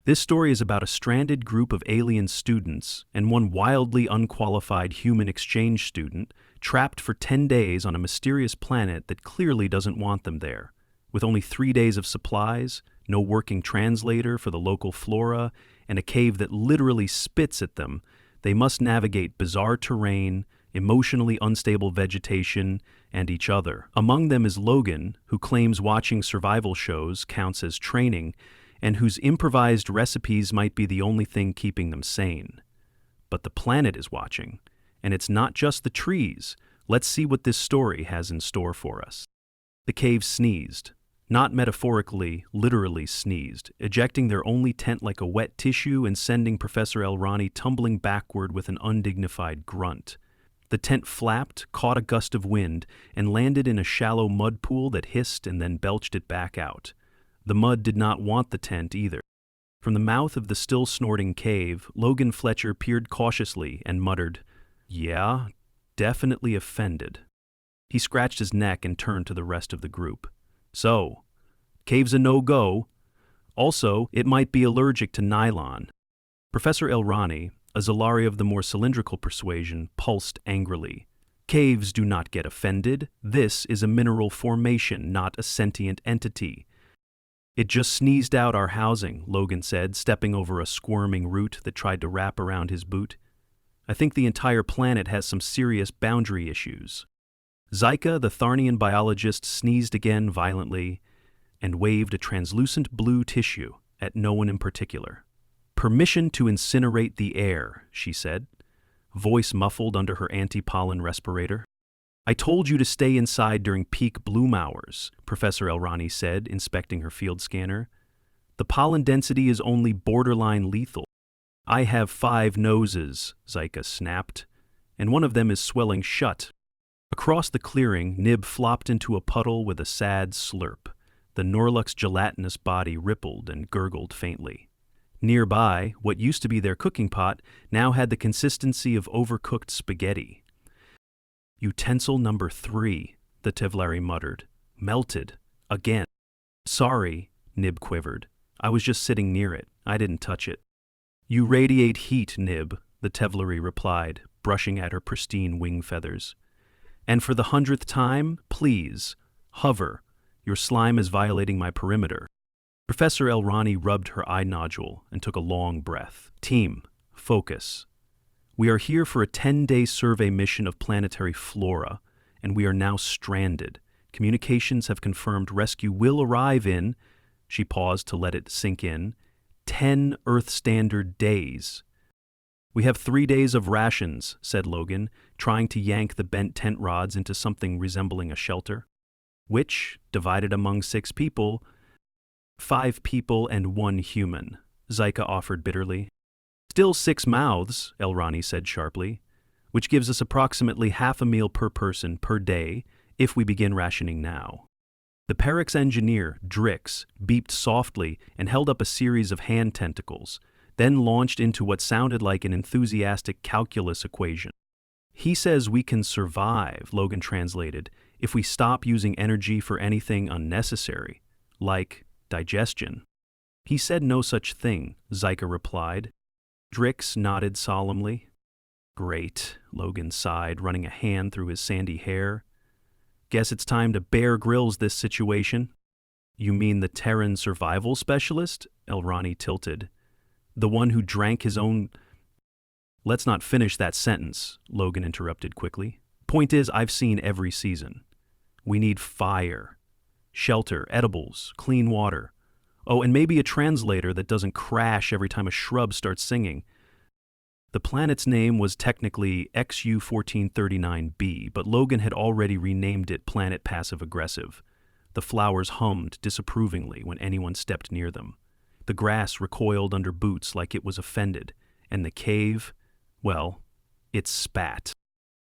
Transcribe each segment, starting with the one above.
This story is about a stranded group of alien students and one wildly unqualified human exchange student trapped for 10 days on a mysterious planet that clearly doesn't want them there. With only 3 days of supplies, no working translator for the local flora, and a cave that literally spits at them, they must navigate bizarre terrain, emotionally unstable vegetation, and each other. Among them is Logan, who claims watching survival shows counts as training, and whose improvised recipes might be the only thing keeping them sane. But the planet is watching, and it's not just the trees. Let's see what this story has in store for us. The cave sneezed. Not metaphorically, literally sneezed, ejecting their only tent like a wet tissue and sending Professor Elrani tumbling backward with an undignified grunt. The tent flapped, caught a gust of wind, and landed in a shallow mud pool that hissed and then belched it back out. The mud did not want the tent either. From the mouth of the still snorting cave, Logan Fletcher peered cautiously and muttered, "Yeah, definitely offended." He scratched his neck and turned to the rest of the group. "So, cave's a no-go. Also, it might be allergic to nylon." Professor Elrani, a Zalari of the more cylindrical persuasion, pulsed angrily. "Caves do not get offended. This is a mineral formation, not a sentient entity." "It just sneezed out our housing," Logan said, stepping over a squirming root that tried to wrap around his boot. "I think the entire planet has some serious boundary issues." Zyka, the Tharnian biologist, sneezed again violently and waved a translucent blue tissue at no one in particular. "Permission to incinerate the air," she said, voice muffled under her anti-pollen respirator. "I told you to stay inside during peak bloom hours," Professor Elrani said, inspecting her field scanner. "The pollen density is only borderline lethal." "I have 5 noses," Zyka snapped, "and one of them is swelling shut." Across the clearing, Nib flopped into a puddle with a sad slurp. The Norluck's gelatinous body rippled and gurgled faintly. Nearby, what used to be their cooking pot now had the consistency of overcooked spaghetti. "Utensil number 3, the Tevlari muttered. "Melted. Again." "Sorry," Nib quivered. "I was just sitting near it. I didn't touch it." "You radiate heat, Nib," the Tevlari replied, brushing at her pristine wing feathers. "And for the 100th time, please, hover. Your slime is violating my perimeter." Professor Elrani rubbed her eye nodule and took a long breath. "Team, focus. We are here for a 10-day survey mission of planetary flora, and we are now stranded. Communications have confirmed rescue will arrive in," she paused to let it sink in, "10 Earth Standard days." "We have 3 days of rations," said Logan, trying to yank the bent tent rods into something resembling a shelter. "Which, divided among 6 people, 5 people and 1 human," Zyka offered bitterly. "Still 6 mouths," Elrani said sharply, "which gives us approximately half a meal per person per day if we begin rationing now." The Perix engineer, Drix, beeped softly and held up a series of hand tentacles, then launched into what sounded like an enthusiastic calculus equation. "He says we can survive," Logan translated, "if we stop using energy for anything unnecessary, like digestion." "He said no such thing," Zyka replied. Drix nodded solemnly. "Great," Logan sighed, running a hand through his sandy hair. "Guess it's time to Bear Grylls this situation." "You mean the Terran survival specialist?" Elrani tilted. "The one who drank his own—" "Let's not finish that sentence," Logan interrupted quickly. "Point is, I've seen every season. We need fire, shelter, edibles, clean water. Oh, and maybe a translator that doesn't crash every time a shrub starts singing." The planet's name was technically XU-1439b, but Logan had already renamed it Planet Passive Aggressive. The flowers hummed disapprovingly when anyone stepped near them. The grass recoiled under boots like it was offended, and the cave, well, it spat.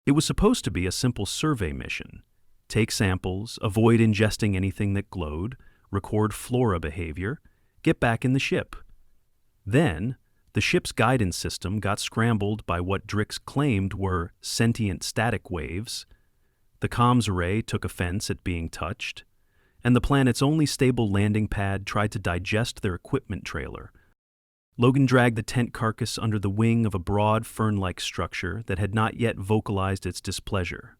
It was supposed to be a simple survey mission. Take samples, avoid ingesting anything that glowed, record flora behavior, get back in the ship. Then, the ship's guidance system got scrambled by what Drix claimed were sentient static waves. The comms array took offense at being touched, and the planet's only stable landing pad tried to digest their equipment trailer. Logan dragged the tent carcass under the wing of a broad, fern-like structure that had not yet vocalized its displeasure.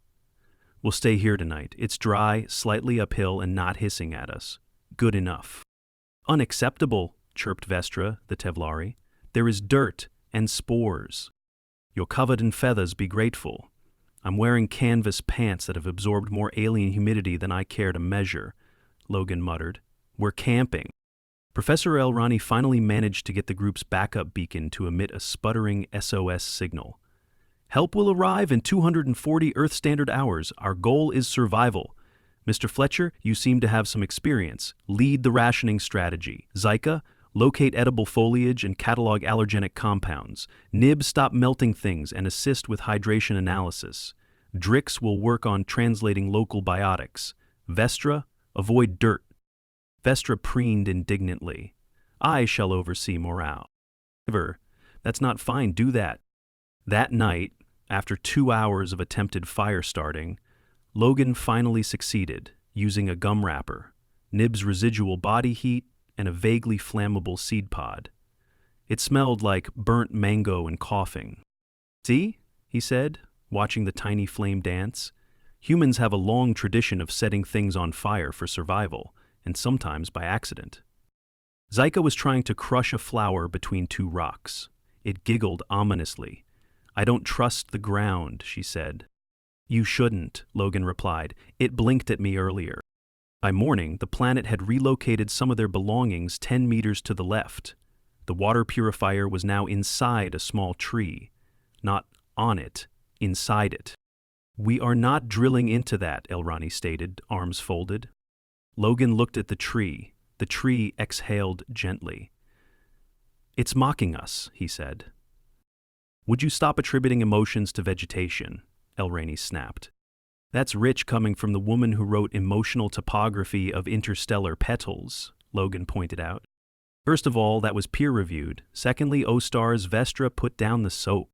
We'll stay here tonight. It's dry, slightly uphill, and not hissing at us. Good enough. Unacceptable, chirped Vestra, the Tevlari. There is dirt and spores. You're covered in feathers, be grateful. I'm wearing canvas pants that have absorbed more alien humidity than I care to measure, Logan muttered. We're camping. Professor Elrani finally managed to get the group's backup beacon to emit a sputtering SOS signal. Help will arrive in 240 Earth Standard Hours. Our goal is survival. Mr. Fletcher, you seem to have some experience. Lead the rationing strategy. Zyka, locate edible foliage and catalog allergenic compounds. Nib, stop melting things and assist with hydration analysis. Drix will work on translating local biotics. Vestra, avoid dirt. Vestra preened indignantly. I shall oversee morale. That's not fine, do that. That night, after 2 hours of attempted fire starting, Logan finally succeeded, using a gum wrapper, Nib's residual body heat, and a vaguely flammable seed pod. It smelled like burnt mango and coughing. See, he said, watching the tiny flame dance. Humans have a long tradition of setting things on fire for survival, and sometimes by accident. Zyka was trying to crush a flower between 2 rocks. It giggled ominously. I don't trust the ground, she said. You shouldn't, Logan replied. It blinked at me earlier. By morning, the planet had relocated some of their belongings 10 meters to the left. The water purifier was now inside a small tree. Not on it, inside it. We are not drilling into that, Elrani stated, arms folded. Logan looked at the tree. The tree exhaled gently. It's mocking us, he said. Would you stop attributing emotions to vegetation? Elrani snapped. That's rich coming from the woman who wrote Emotional Topography of Interstellar Petals, Logan pointed out. First of all, that was peer-reviewed. Secondly, O-Star's Vestra put down the soap.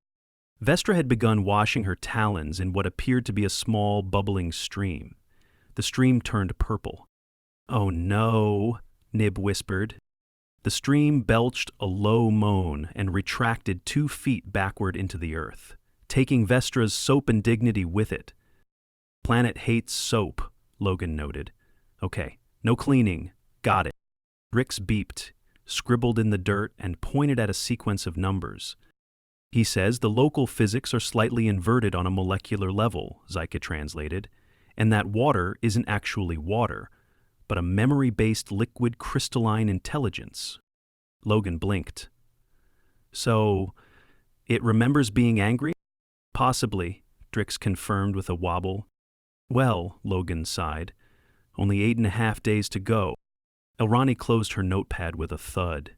Vestra had begun washing her talons in what appeared to be a small, bubbling stream. The stream turned purple. Oh no, Nib whispered. The stream belched a low moan and retracted 2 feet backward into the earth, taking Vestra's soap and dignity with it. Planet hates soap, Logan noted. Okay, no cleaning. Got it. Rix beeped, scribbled in the dirt, and pointed at a sequence of numbers. He says the local physics are slightly inverted on a molecular level, Zyka translated, and that water isn't actually water, but a memory-based liquid crystalline intelligence. Logan blinked. So, it remembers being angry? Possibly, Drix confirmed with a wobble. Well, Logan sighed, only 8.5 days to go. Elrani closed her notepad with a thud.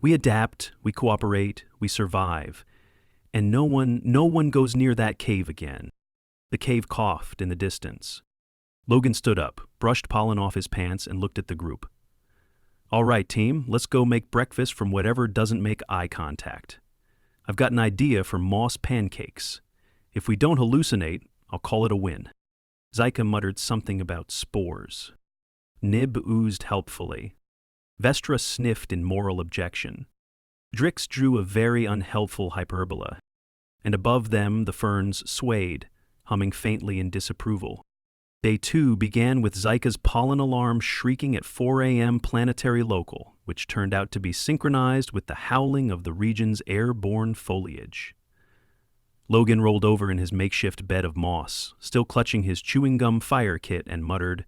We adapt, we cooperate, we survive, and no one goes near that cave again. The cave coughed in the distance. Logan stood up, brushed pollen off his pants, and looked at the group. All right, team, let's go make breakfast from whatever doesn't make eye contact. I've got an idea for moss pancakes. If we don't hallucinate, I'll call it a win. Zyka muttered something about spores. Nib oozed helpfully. Vestra sniffed in moral objection. Drix drew a very unhelpful hyperbola, and above them the ferns swayed, humming faintly in disapproval. Day 2 began with Zyka's pollen alarm shrieking at 4 a.m. planetary local, which turned out to be synchronized with the howling of the region's airborne foliage. Logan rolled over in his makeshift bed of moss, still clutching his chewing gum fire kit, and muttered,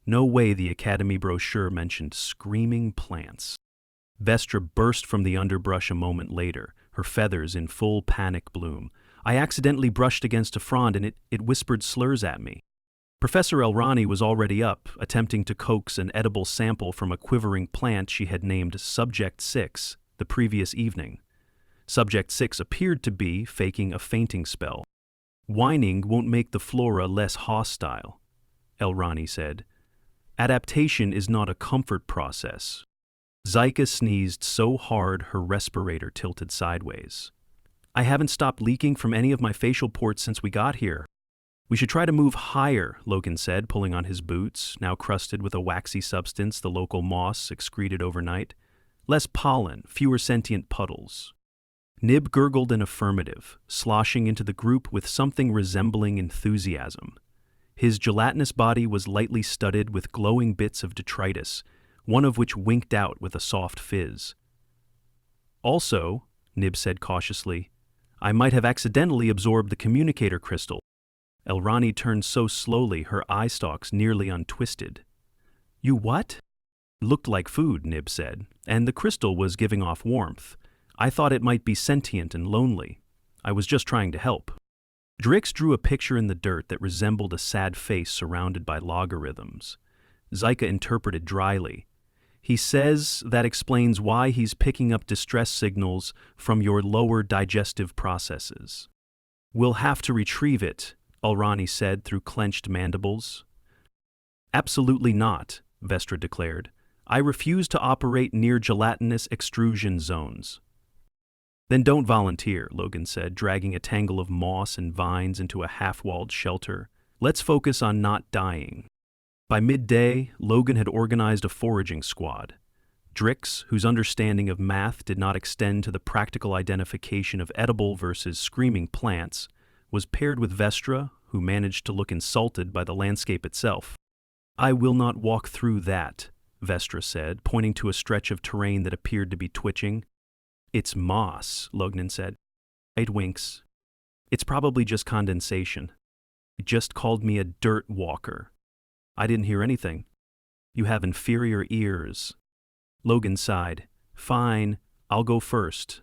No way the Academy brochure mentioned screaming plants. Vestra burst from the underbrush a moment later, her feathers in full panic bloom. I accidentally brushed against a frond and it whispered slurs at me. Professor Elrani was already up, attempting to coax an edible sample from a quivering plant she had named Subject 6 the previous evening. Subject 6 appeared to be faking a fainting spell. Whining won't make the flora less hostile, Elrani said. Adaptation is not a comfort process. Zyka sneezed so hard her respirator tilted sideways. I haven't stopped leaking from any of my facial ports since we got here. We should try to move higher, Logan said, pulling on his boots, now crusted with a waxy substance the local moss excreted overnight. Less pollen, fewer sentient puddles. Nib gurgled an affirmative, sloshing into the group with something resembling enthusiasm. His gelatinous body was lightly studded with glowing bits of detritus, one of which winked out with a soft fizz. Also, Nib said cautiously, I might have accidentally absorbed the communicator crystal. Elrani turned so slowly her eye stalks nearly untwisted. You what? Looked like food, Nib said, and the crystal was giving off warmth. I thought it might be sentient and lonely. I was just trying to help. Drix drew a picture in the dirt that resembled a sad face surrounded by logarithms. Zyka interpreted dryly. He says that explains why he's picking up distress signals from your lower digestive processes. We'll have to retrieve it, Elrani said through clenched mandibles. Absolutely not, Vestra declared. I refuse to operate near gelatinous extrusion zones. Then don't volunteer, Logan said, dragging a tangle of moss and vines into a half-walled shelter. Let's focus on not dying. By midday, Logan had organized a foraging squad. Drix, whose understanding of math did not extend to the practical identification of edible versus screaming plants, was paired with Vestra, who managed to look insulted by the landscape itself. I will not walk through that, Vestra said, pointing to a stretch of terrain that appeared to be twitching. It's moss, Lognan said. 8 winks. It's probably just condensation. It just called me a dirt walker. I didn't hear anything. You have inferior ears. Logan sighed. Fine, I'll go first.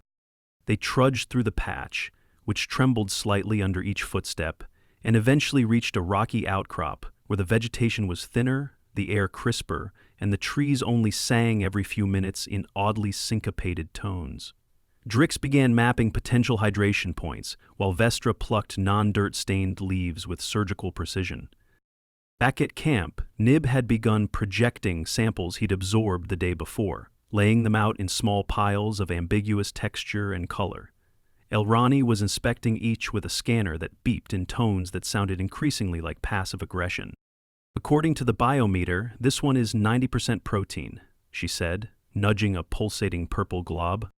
They trudged through the patch, which trembled slightly under each footstep, and eventually reached a rocky outcrop where the vegetation was thinner, the air crisper, and the trees only sang every few minutes in oddly syncopated tones. Drix began mapping potential hydration points, while Vestra plucked non-dirt-stained leaves with surgical precision. Back at camp, Nib had begun projecting samples he'd absorbed the day before, laying them out in small piles of ambiguous texture and color. Elrani was inspecting each with a scanner that beeped in tones that sounded increasingly like passive aggression. According to the biometer, this one is 90% protein, she said, nudging a pulsating purple glob.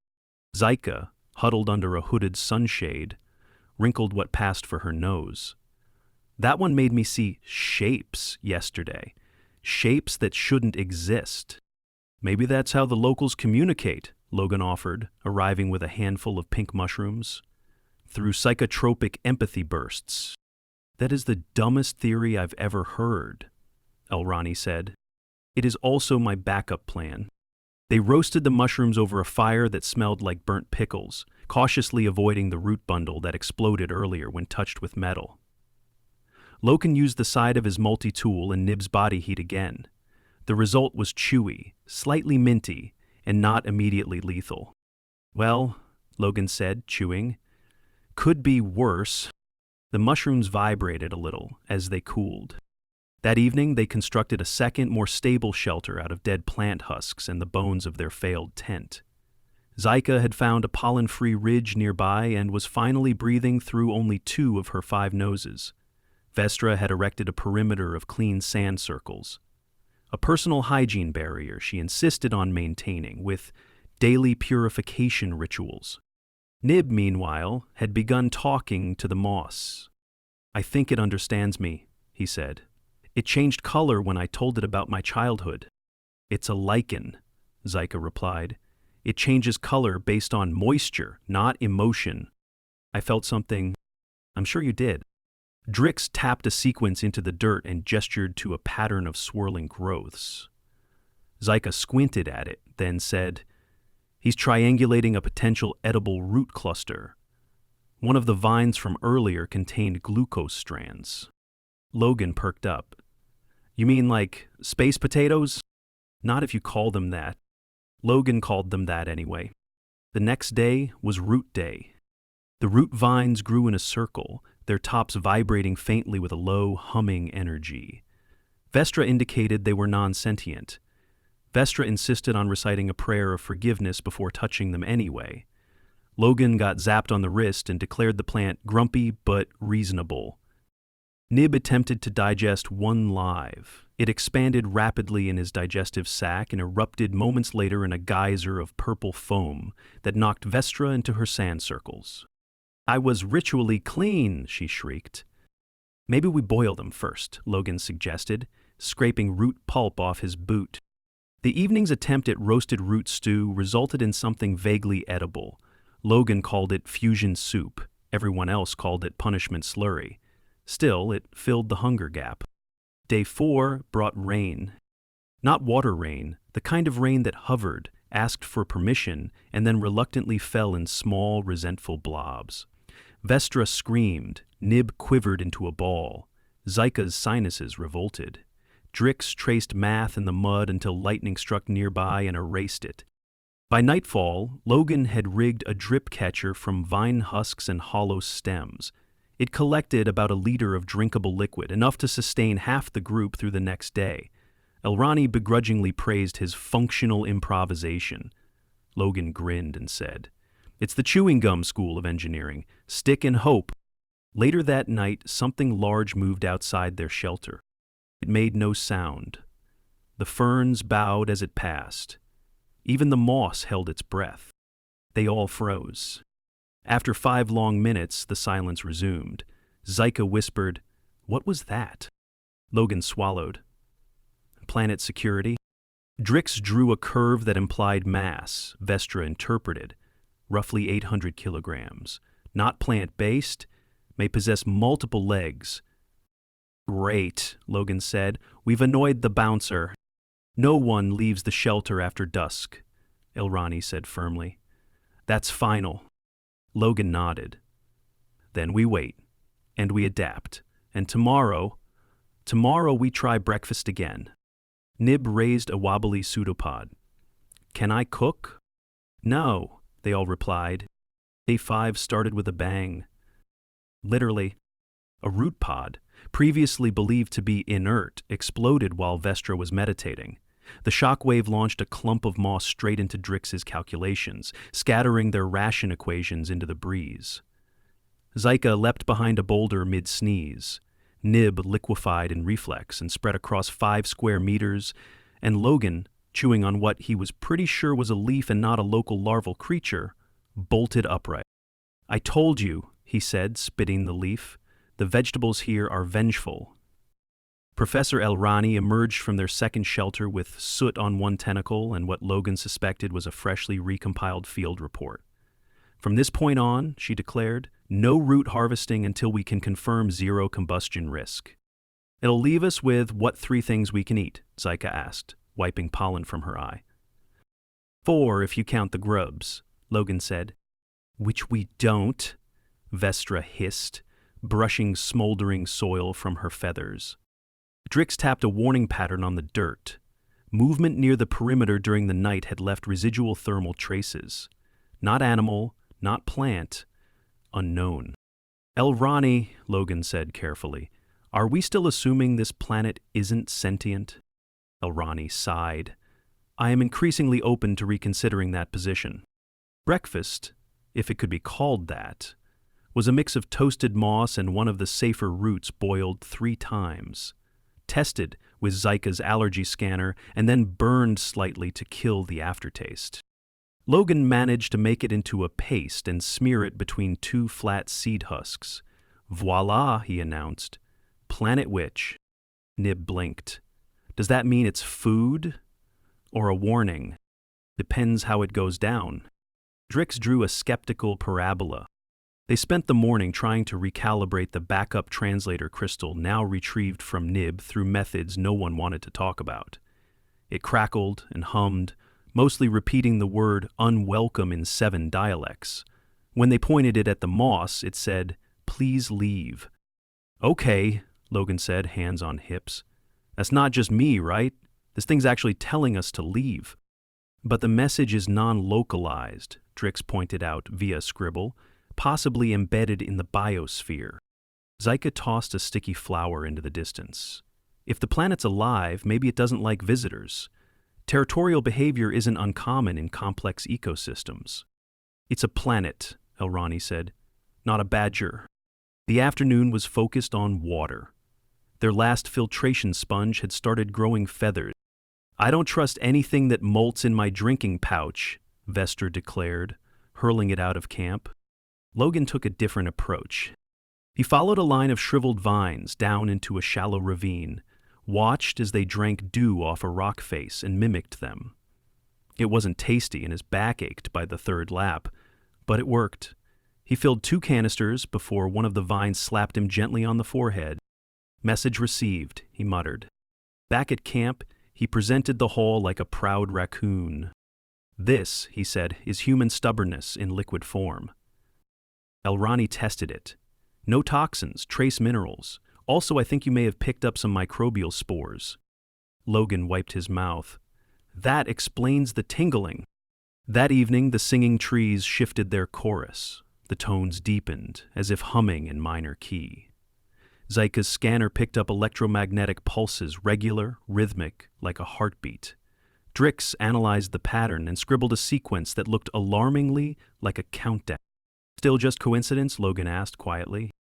Zyka, huddled under a hooded sunshade, wrinkled what passed for her nose. That one made me see shapes yesterday. Shapes that shouldn't exist. Maybe that's how the locals communicate, Logan offered, arriving with a handful of pink mushrooms. Through psychotropic empathy bursts. That is the dumbest theory I've ever heard, Elrani said. It is also my backup plan. They roasted the mushrooms over a fire that smelled like burnt pickles, cautiously avoiding the root bundle that exploded earlier when touched with metal. Logan used the side of his multi-tool and Nib's body heat again. The result was chewy, slightly minty, and not immediately lethal. Well, Logan said, chewing, could be worse. The mushrooms vibrated a little as they cooled. That evening, they constructed a second, more stable shelter out of dead plant husks and the bones of their failed tent. Zyka had found a pollen-free ridge nearby and was finally breathing through only 2 of her 5 noses. Vestra had erected a perimeter of clean sand circles. A personal hygiene barrier she insisted on maintaining with daily purification rituals. Nib, meanwhile, had begun talking to the moss. I think it understands me, he said. It changed color when I told it about my childhood. It's a lichen, Zyka replied. It changes color based on moisture, not emotion. I felt something. I'm sure you did. Drix tapped a sequence into the dirt and gestured to a pattern of swirling growths. Zyka squinted at it, then said, He's triangulating a potential edible root cluster. One of the vines from earlier contained glucose strands. Logan perked up. You mean like space potatoes? Not if you call them that. Logan called them that anyway. The next day was root day. The root vines grew in a circle, their tops vibrating faintly with a low, humming energy. Vestra indicated they were non-sentient. Vestra insisted on reciting a prayer of forgiveness before touching them anyway. Logan got zapped on the wrist and declared the plant grumpy but reasonable. Nib attempted to digest one live. It expanded rapidly in his digestive sac and erupted moments later in a geyser of purple foam that knocked Vestra into her sand circles. "I was ritually clean," she shrieked. "Maybe we boil them first," Logan suggested, scraping root pulp off his boot. The evening's attempt at roasted root stew resulted in something vaguely edible. Logan called it fusion soup. Everyone else called it punishment slurry. Still, it filled the hunger gap. Day 4 brought rain. Not water rain, the kind of rain that hovered, asked for permission, and then reluctantly fell in small, resentful blobs. Vestra screamed, Nib quivered into a ball. Zyka's sinuses revolted. Drix traced math in the mud until lightning struck nearby and erased it. By nightfall, Logan had rigged a drip catcher from vine husks and hollow stems. It collected about a liter of drinkable liquid, enough to sustain half the group through the next day. Elrani begrudgingly praised his functional improvisation. Logan grinned and said, "It's the chewing gum school of engineering. Stick and hope." Later that night, something large moved outside their shelter. It made no sound. The ferns bowed as it passed. Even the moss held its breath. They all froze. After 5 long minutes, the silence resumed. Zyka whispered, "What was that?" Logan swallowed. "Planet security?" Drix drew a curve that implied mass, Vestra interpreted. Roughly 800 kilograms. Not plant-based, may possess multiple legs. "Great," Logan said. "We've annoyed the bouncer." "No one leaves the shelter after dusk," Elrani said firmly. "That's final." Logan nodded. "Then we wait, and we adapt, and tomorrow we try breakfast again." Nib raised a wobbly pseudopod. "Can I cook?" "No," they all replied. Day 5 started with a bang. Literally, a root pod, previously believed to be inert, exploded while Vestra was meditating. The shockwave launched a clump of moss straight into Drix's calculations, scattering their ration equations into the breeze. Zyka leapt behind a boulder mid-sneeze. Nib liquefied in reflex and spread across 5 square meters, and Logan, chewing on what he was pretty sure was a leaf and not a local larval creature, bolted upright. "I told you," he said, spitting the leaf. "The vegetables here are vengeful." Professor Elrani emerged from their second shelter with soot on one tentacle and what Logan suspected was a freshly recompiled field report. "From this point on," she declared, "no root harvesting until we can confirm zero combustion risk." "It'll leave us with what 3 things we can eat?" Zyka asked, wiping pollen from her eye. "4 if you count the grubs," Logan said. "Which we don't," Vestra hissed, brushing smoldering soil from her feathers. Drix tapped a warning pattern on the dirt. Movement near the perimeter during the night had left residual thermal traces. Not animal, not plant, unknown. "Elrani," Logan said carefully, "are we still assuming this planet isn't sentient?" Elrani sighed. "I am increasingly open to reconsidering that position." Breakfast, if it could be called that, was a mix of toasted moss and one of the safer roots boiled 3 times. Tested with Zyka's allergy scanner, and then burned slightly to kill the aftertaste. Logan managed to make it into a paste and smear it between 2 flat seed husks. "Voila," he announced. "Planet Witch." Nib blinked. "Does that mean it's food? Or a warning? Depends how it goes down." Drix drew a skeptical parabola. They spent the morning trying to recalibrate the backup translator crystal now retrieved from Nib through methods no one wanted to talk about. It crackled and hummed, mostly repeating the word unwelcome in 7 dialects. When they pointed it at the moss, it said, "Please leave." "Okay," Logan said, hands on hips. "That's not just me, right? This thing's actually telling us to leave." "But the message is non-localized," Drix pointed out via scribble, "possibly embedded in the biosphere." Zyka tossed a sticky flower into the distance. "If the planet's alive, maybe it doesn't like visitors. Territorial behavior isn't uncommon in complex ecosystems." "It's a planet," Elrani said, "not a badger." The afternoon was focused on water. Their last filtration sponge had started growing feathers. "I don't trust anything that molts in my drinking pouch," Vester declared, hurling it out of camp. Logan took a different approach. He followed a line of shriveled vines down into a shallow ravine, watched as they drank dew off a rock face and mimicked them. It wasn't tasty and his back ached by the third lap, but it worked. He filled 2 canisters before one of the vines slapped him gently on the forehead. "Message received," he muttered. Back at camp, he presented the haul like a proud raccoon. "This," he said, "is human stubbornness in liquid form." Elrani tested it. "No toxins, trace minerals. Also, I think you may have picked up some microbial spores." Logan wiped his mouth. "That explains the tingling." That evening, the singing trees shifted their chorus. The tones deepened, as if humming in minor key. Zyka's scanner picked up electromagnetic pulses, regular, rhythmic, like a heartbeat. Drix analyzed the pattern and scribbled a sequence that looked alarmingly like a countdown. "Still just coincidence?" Logan asked quietly.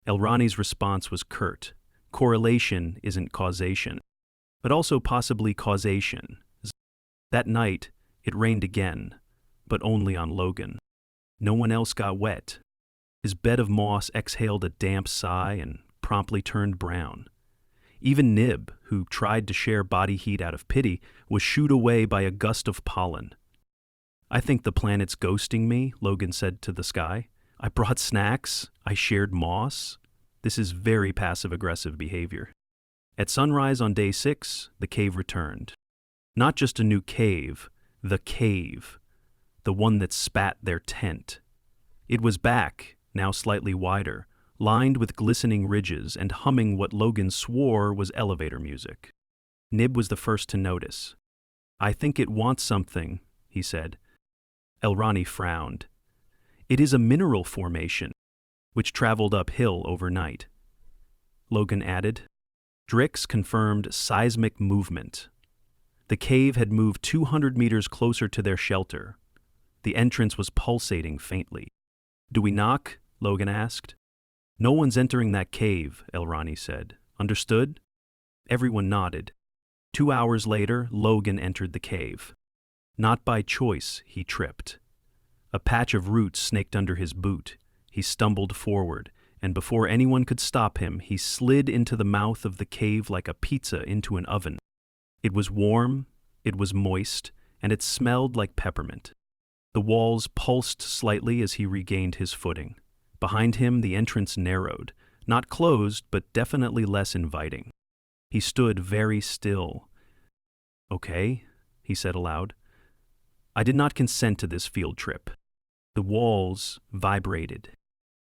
Elrani's response was curt. "Correlation isn't causation, but also possibly causation." That night, it rained again, but only on Logan. No one else got wet. His bed of moss exhaled a damp sigh and promptly turned brown. Even Nib, who tried to share body heat out of pity, was shooed away by a gust of pollen. "I think the planet's ghosting me," Logan said to the sky. "I brought snacks. I shared moss. This is very passive-aggressive behavior." At sunrise on day 6, the cave returned. Not just a new cave, the cave. The one that spat their tent. It was back, now slightly wider, lined with glistening ridges and humming what Logan swore was elevator music. Nib was the first to notice. "I think it wants something," he said. Elrani frowned. "It is a mineral formation, which traveled uphill overnight." Logan added. Drix confirmed seismic movement. The cave had moved 200 meters closer to their shelter. The entrance was pulsating faintly. "Do we knock?" Logan asked. "No one's entering that cave," Elrani said. "Understood?" Everyone nodded. 2 hours later, Logan entered the cave. Not by choice, he tripped. A patch of roots snaked under his boot. He stumbled forward, and before anyone could stop him, he slid into the mouth of the cave like a pizza into an oven. It was warm, it was moist, and it smelled like peppermint. The walls pulsed slightly as he regained his footing. Behind him, the entrance narrowed, not closed, but definitely less inviting. He stood very still. "Okay," he said aloud. "I did not consent to this field trip." The walls vibrated.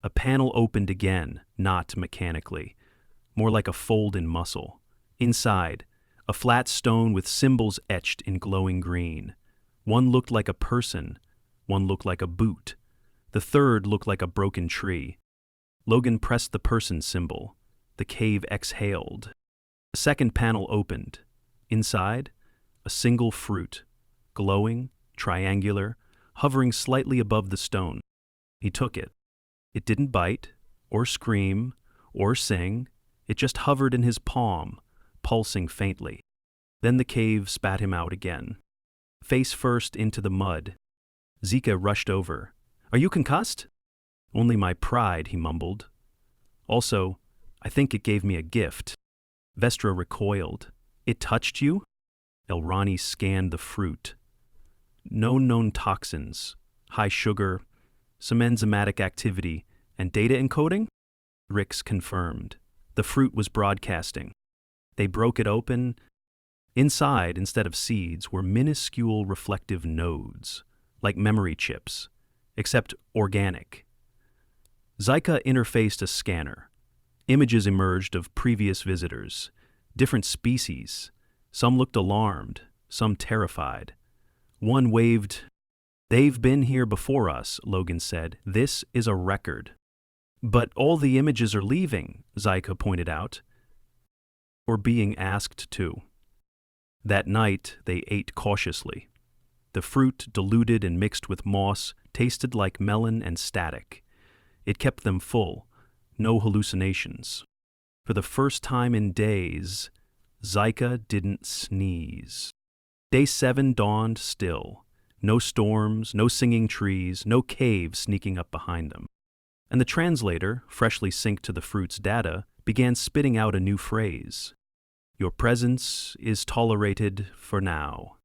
A panel opened again, not mechanically, more like a fold in muscle. Inside, a flat stone with symbols etched in glowing green. One looked like a person, one looked like a boot. The third looked like a broken tree. Logan pressed the person symbol. The cave exhaled. A second panel opened. Inside, a single fruit, glowing, triangular, hovering slightly above the stone. He took it. It didn't bite, or scream, or sing. It just hovered in his palm, pulsing faintly. Then the cave spat him out again. Face first into the mud. Zika rushed over. "Are you concussed?" "Only my pride," he mumbled. "Also, I think it gave me a gift." Vestra recoiled. "It touched you?" Elrani scanned the fruit. No known toxins, high sugar, some enzymatic activity, and data encoding? Rix confirmed. The fruit was broadcasting. They broke it open. Inside, instead of seeds, were minuscule reflective nodes, like memory chips, except organic. Zyka interfaced a scanner. Images emerged of previous visitors, different species. Some looked alarmed, some terrified. One waved. "They've been here before us," Logan said. "This is a record." "But all the images are leaving," Zyka pointed out. "Or being asked to." That night, they ate cautiously. The fruit, diluted and mixed with moss, tasted like melon and static. It kept them full, no hallucinations. For the first time in days, Zyka didn't sneeze. Day 7 dawned still. No storms, no singing trees, no caves sneaking up behind them. And the translator, freshly synced to the fruit's data, began spitting out a new phrase. Your presence is tolerated for now.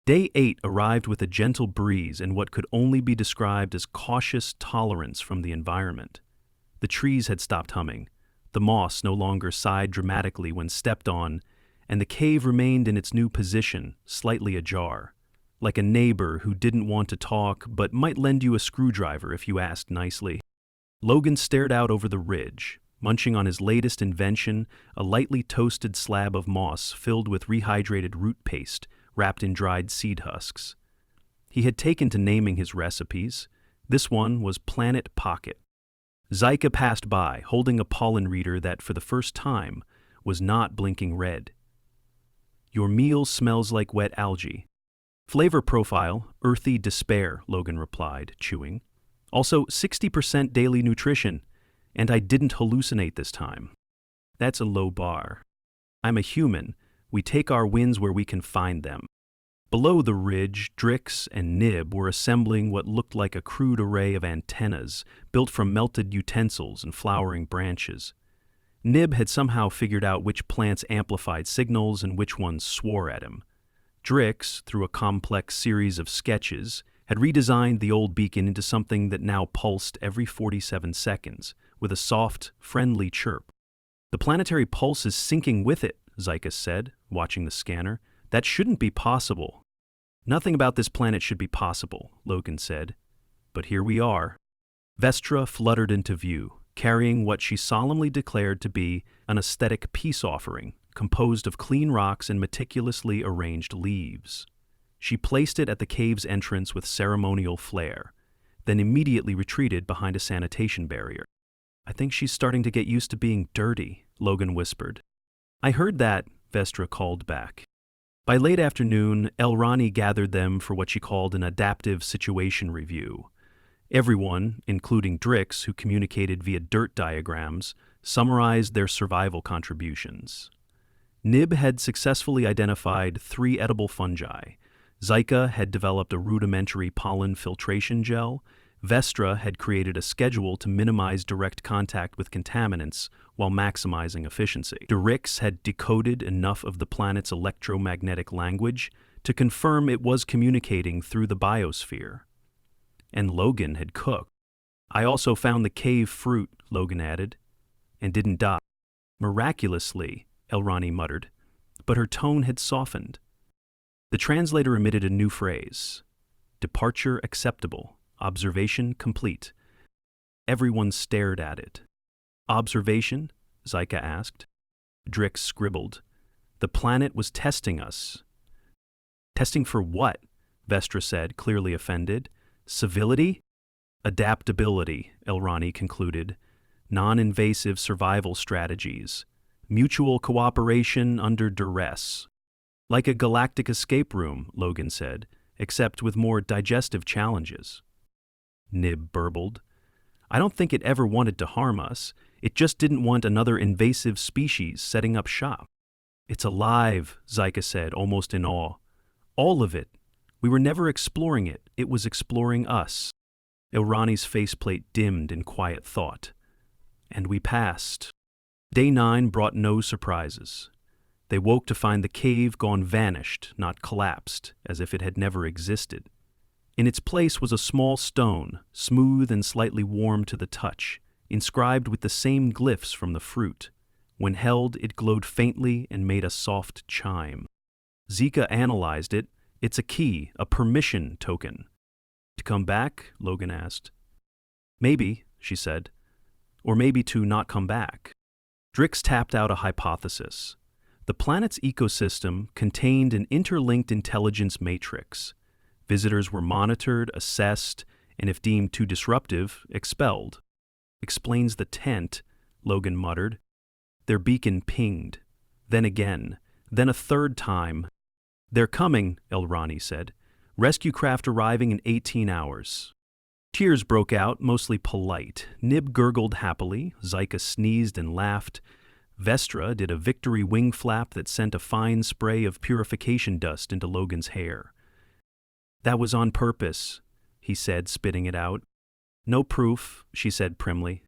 Day 8 arrived with a gentle breeze and what could only be described as cautious tolerance from the environment. The trees had stopped humming. The moss no longer sighed dramatically when stepped on, and the cave remained in its new position, slightly ajar, like a neighbor who didn't want to talk but might lend you a screwdriver if you asked nicely. Logan stared out over the ridge, munching on his latest invention, a lightly toasted slab of moss filled with rehydrated root paste wrapped in dried seed husks. He had taken to naming his recipes. This one was Planet Pocket. Zyka passed by, holding a pollen reader that, for the first time, was not blinking red. Your meal smells like wet algae. Flavor profile, earthy despair, Logan replied, chewing. Also, 60% daily nutrition, and I didn't hallucinate this time. That's a low bar. I'm a human. We take our wins where we can find them. Below the ridge, Drix and Nib were assembling what looked like a crude array of antennas built from melted utensils and flowering branches. Nib had somehow figured out which plants amplified signals and which ones swore at him. Drix, through a complex series of sketches, had redesigned the old beacon into something that now pulsed every 47 seconds, with a soft, friendly chirp. The planetary pulse is syncing with it, Zyka said, watching the scanner. That shouldn't be possible. Nothing about this planet should be possible, Logan said. But here we are. Vestra fluttered into view, carrying what she solemnly declared to be an aesthetic peace offering, composed of clean rocks and meticulously arranged leaves. She placed it at the cave's entrance with ceremonial flair, then immediately retreated behind a sanitation barrier. I think she's starting to get used to being dirty, Logan whispered. I heard that, Vestra called back. By late afternoon, Elrani gathered them for what she called an adaptive situation review. Everyone, including Drix, who communicated via dirt diagrams, summarized their survival contributions. Nib had successfully identified 3 edible fungi. Zyka had developed a rudimentary pollen filtration gel. Vestra had created a schedule to minimize direct contact with contaminants while maximizing efficiency. Drix had decoded enough of the planet's electromagnetic language to confirm it was communicating through the biosphere. And Logan had cooked. I also found the cave fruit, Logan added, and didn't die. Miraculously, Elrani muttered, but her tone had softened. The translator emitted a new phrase. Departure acceptable. Observation complete. Everyone stared at it. Observation? Zyka asked. Drix scribbled. The planet was testing us. Testing for what? Vestra said, clearly offended. Civility? Adaptability, Elrani concluded. Non-invasive survival strategies. Mutual cooperation under duress. Like a galactic escape room, Logan said, except with more digestive challenges. Nib burbled. I don't think it ever wanted to harm us. It just didn't want another invasive species setting up shop. It's alive, Zyka said, almost in awe. All of it. We were never exploring it. It was exploring us. Elrani's faceplate dimmed in quiet thought. And we passed. Day 9 brought no surprises. They woke to find the cave gone vanished, not collapsed, as if it had never existed. In its place was a small stone, smooth and slightly warm to the touch, inscribed with the same glyphs from the fruit. When held, it glowed faintly and made a soft chime. Zyka analyzed it. It's a key, a permission token. To come back? Logan asked. Maybe, she said. Or maybe to not come back. Drix tapped out a hypothesis. The planet's ecosystem contained an interlinked intelligence matrix. Visitors were monitored, assessed, and if deemed too disruptive, expelled. Explains the tent, Logan muttered. Their beacon pinged. Then again. Then a third time. They're coming, Elrani said. Rescue craft arriving in 18 hours. Tears broke out, mostly polite. Nib gurgled happily. Zyka sneezed and laughed. Vestra did a victory wing flap that sent a fine spray of purification dust into Logan's hair. "That was on purpose," he said, spitting it out. "No proof," she said primly.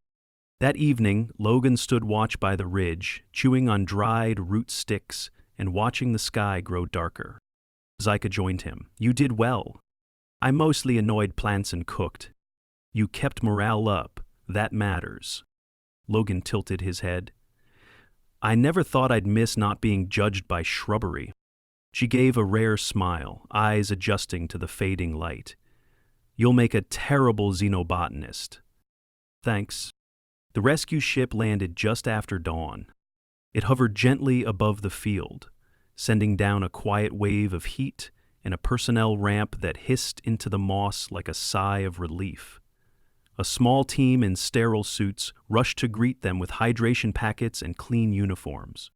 That evening, Logan stood watch by the ridge, chewing on dried root sticks and watching the sky grow darker. Zyka joined him. "You did well. I mostly annoyed plants and cooked. You kept morale up. That matters." Logan tilted his head. "I never thought I'd miss not being judged by shrubbery." She gave a rare smile, eyes adjusting to the fading light. "You'll make a terrible xenobotanist." "Thanks." The rescue ship landed just after dawn. It hovered gently above the field, sending down a quiet wave of heat and a personnel ramp that hissed into the moss like a sigh of relief. A small team in sterile suits rushed to greet them with hydration packets and clean uniforms.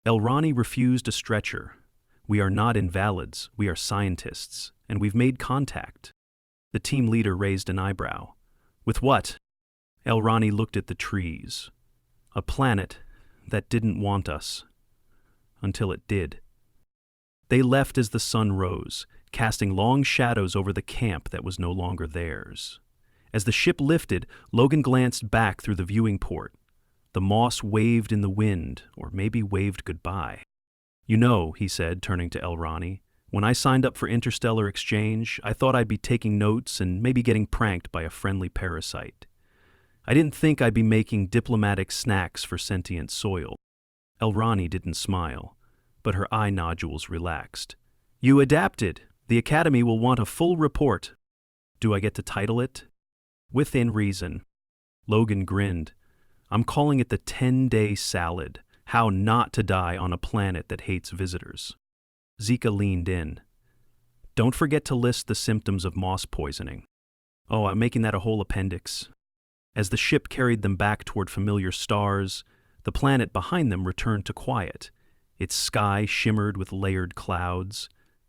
Elrani refused a stretcher. "We are not invalids, we are scientists, and we've made contact." The team leader raised an eyebrow. "With what?" Elrani looked at the trees. "A planet that didn't want us. Until it did." They left as the sun rose, casting long shadows over the camp that was no longer theirs. As the ship lifted, Logan glanced back through the viewing port. The moss waved in the wind, or maybe waved goodbye. "You know," he said, turning to Elrani, "when I signed up for interstellar exchange, I thought I'd be taking notes and maybe getting pranked by a friendly parasite. I didn't think I'd be making diplomatic snacks for sentient soil." Elrani didn't smile, but her eye nodules relaxed. "You adapted. The Academy will want a full report." "Do I get to title it?" "Within reason." Logan grinned. "I'm calling it the 10-day salad. How not to die on a planet that hates visitors." Zika leaned in. "Don't forget to list the symptoms of moss poisoning." "Oh, I'm making that a whole appendix." As the ship carried them back toward familiar stars, the planet behind them returned to quiet. Its sky shimmered with layered clouds.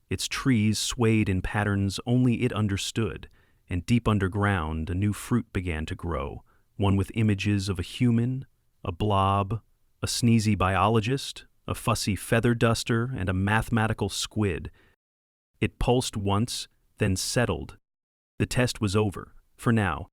Its trees swayed in patterns only it understood, and deep underground a new fruit began to grow, one with images of a human, a blob, a sneezy biologist, a fussy feather duster, and a mathematical squid. It pulsed once, then settled. The test was over, for now.